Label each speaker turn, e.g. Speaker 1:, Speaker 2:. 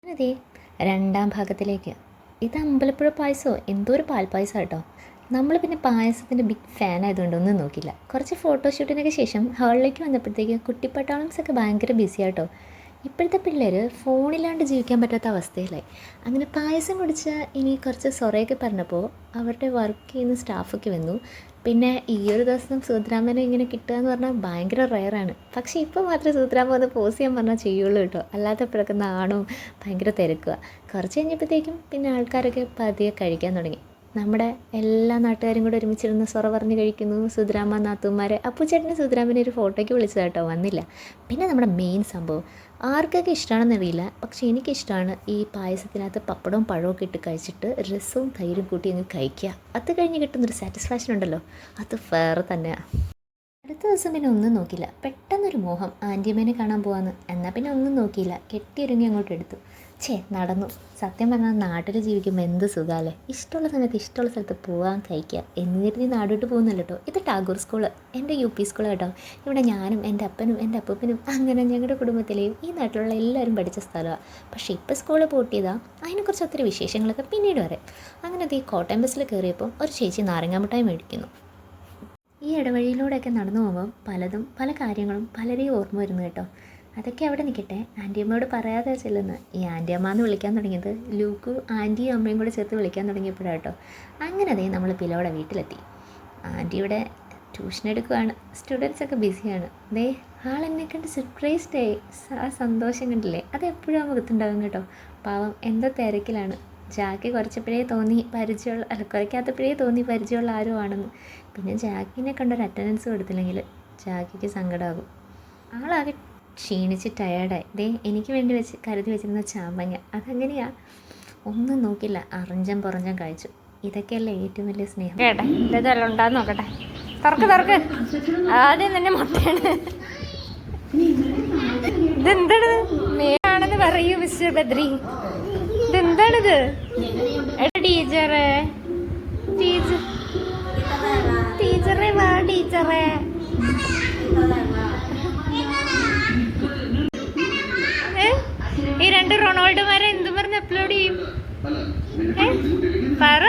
Speaker 1: അതെ, രണ്ടാം ഭാഗത്തിലേക്ക്. ഇത് അമ്പലപ്പുഴ പായസമോ എന്തോ ഒരു പാൽപ്പായസം കേട്ടോ. നമ്മൾ പിന്നെ പായസത്തിൻ്റെ ബിഗ് ഫാൻ ആയതുകൊണ്ട് ഒന്നും നോക്കില്ല. കുറച്ച് ഫോട്ടോഷൂട്ടിനൊക്കെ ശേഷം ഹാളിലേക്ക് വന്നപ്പോഴത്തേക്ക് കുട്ടിപ്പട്ടാളംസൊക്കെ ഭയങ്കര ബിസി ആട്ടോ. ഇപ്പോഴത്തെ പിള്ളേർ ഫോണില്ലാണ്ട് ജീവിക്കാൻ പറ്റാത്ത അവസ്ഥയിലായി. അങ്ങനെ പായസം കുടിച്ച് ഇനി കുറച്ച് സൊറയൊക്കെ പറഞ്ഞപ്പോൾ അവരുടെ വർക്ക് ചെയ്യുന്ന സ്റ്റാഫൊക്കെ വന്നു. പിന്നെ ഈ ഒരു ദിവസം സുധരാമനെ ഇങ്ങനെ കിട്ടുക എന്ന് പറഞ്ഞാൽ ഭയങ്കര റെയറാണ്. പക്ഷേ ഇപ്പോൾ മാത്രമേ സുധരാമ ഒന്ന് പോസ് ചെയ്യാൻ പറഞ്ഞാൽ ചെയ്യുള്ളൂ കേട്ടോ. അല്ലാത്തപ്പോഴൊക്കെ നാണവും ഭയങ്കര തിരക്കുക. കുറച്ച് കഴിഞ്ഞപ്പോഴത്തേക്കും പിന്നെ ആൾക്കാരൊക്കെ പതിയെ കഴിക്കാൻ തുടങ്ങി. നമ്മുടെ എല്ലാ നാട്ടുകാരും കൂടെ ഒരുമിച്ചിരുന്ന് സൊറ പറഞ്ഞ് കഴിക്കുന്നു. സുധരാമ നാത്തൂന്മാരെ അപ്പുചേട്ടന് സുധരാമനെ ഒരു ഫോട്ടോയ്ക്ക് വിളിച്ചതാട്ടോ, വന്നില്ല. പിന്നെ നമ്മുടെ മെയിൻ സംഭവം ആർക്കൊക്കെ ഇഷ്ടമാണെന്നറിയില്ല, പക്ഷേ എനിക്കിഷ്ടമാണ് ഈ പായസത്തിനകത്ത് പപ്പടവും പഴമൊക്കെ ഇട്ട് കഴിച്ചിട്ട് രസവും തൈരും കൂട്ടി അങ്ങ് കഴിക്കുക. അത് കഴിഞ്ഞ് കിട്ടുന്നൊരു സാറ്റിസ്ഫാക്ഷൻ ഉണ്ടല്ലോ, അത് വേറെ തന്നെയാണ്. അടുത്ത ദിവസം പിന്നെ ഒന്നും നോക്കിയില്ല. പെട്ടെന്നൊരു മോഹം ആൻറ്റിയമ്മേനെ കാണാൻ പോകാമെന്ന്. എന്നാൽ പിന്നെ ഒന്നും നോക്കിയില്ല, കെട്ടിയൊരുങ്ങി അങ്ങോട്ട് എടുത്തു. നടന്നു. സത്യം പറഞ്ഞാൽ നാട്ടിൽ ജീവിക്കുമ്പോൾ എന്ത് സുഖമല്ലേ. ഇഷ്ടമുള്ള സമയത്ത് ഇഷ്ടമുള്ള സ്ഥലത്ത് പോകാൻ കഴിക്കുക എന്ന് കരുതി നാടോട്ട് പോകുന്നില്ല കേട്ടോ. ഇത് ടാഗോർ സ്കൂള്, എൻ്റെ UP സ്കൂൾ കേട്ടോ. ഇവിടെ ഞാനും എൻ്റെ അപ്പനും എൻ്റെ അപ്പൂപ്പനും അങ്ങനെ ഞങ്ങളുടെ കുടുംബത്തിലെയും ഈ നാട്ടിലുള്ള എല്ലാവരും പഠിച്ച സ്ഥലമാണ്. പക്ഷേ ഇപ്പോൾ സ്കൂളിൽ പൂട്ടിയതാണ്. അതിനെക്കുറിച്ച് ഒത്തിരി വിശേഷങ്ങളൊക്കെ പിന്നീട് വരെ. അങ്ങനെ ഈ കോട്ടയം ബസ്സിൽ കയറിയപ്പോൾ ഒരു ചേച്ചി നാരങ്ങാമിഠായി മേടിക്കുന്നു. ഈ ഇടവഴിയിലൂടെയൊക്കെ നടന്നു പോകുമ്പോൾ പലതും പല കാര്യങ്ങളും പലരെയും ഓർമ്മ വരുന്നു കേട്ടോ. അതൊക്കെ അവിടെ നിൽക്കട്ടെ, ആൻറ്റിയമ്മയോട് പറയാതെ ചെല്ലുന്നു. ഈ ആൻറ്റിയമ്മ എന്ന് വിളിക്കാൻ തുടങ്ങിയത് ലൂക്കു ആൻറ്റിയും അമ്മയും കൂടെ ചേർത്ത് വിളിക്കാൻ തുടങ്ങിയപ്പോഴാട്ടോ. അങ്ങനെ അതേ നമ്മൾ പിലോടെ വീട്ടിലെത്തി. ആൻറ്റിയുടെ ട്യൂഷൻ എടുക്കുകയാണ്. സ്റ്റുഡൻസൊക്കെ ബിസിയാണ്. ആളെന്നെ കണ്ട് സർപ്രൈസ്ഡ് ആയി. ആ സന്തോഷം കണ്ടില്ലേ, അത് എപ്പോഴും ആ മുഖത്തുണ്ടാകും കേട്ടോ. പാവം എന്തോ തിരക്കിലാണ്. ജാക്കി കുറച്ചപ്പോഴേ തോന്നി കുറയ്ക്കാത്തപ്പോഴേ തോന്നി പരിചയമുള്ള ആരോ ആണെന്ന്. പിന്നെ ജാക്കിനെ കണ്ടൊരു അറ്റൻഡൻസ് കൊടുത്തില്ലെങ്കിൽ ജാക്കിക്ക് സങ്കടമാകും. ആളാകെ ക്ഷീണിച്ച് ടയേർഡായി. എനിക്ക് വേണ്ടി കരുതി വെച്ചിരുന്ന ചാമ്പങ്ങ അതങ്ങനെയാ, ഒന്നും നോക്കില്ല, അറിഞ്ചം പുറഞ്ചം കഴിച്ചു. ഇതൊക്കെയല്ലേ ഏറ്റവും വലിയ സ്നേഹം.
Speaker 2: കേട്ടെ ഇതെല്ലാം ഉണ്ടാന്ന് നോക്കട്ടെ. തുറക്ക് ആദ്യം തന്നെ മുട്ടയാണ്. ഇതെന്താണ് മേയാണെന്ന് പറയൂ മിസ്റ്റർ ബദ്രി. ഇതെന്താണിത്? ടീച്ചറേ വാ ടീച്ചറേ. ഈ രണ്ട് റൊണാൾഡോമാരെ എന്ത് പറഞ്ഞ് അപ്ലോഡ് ചെയ്യും? പറ.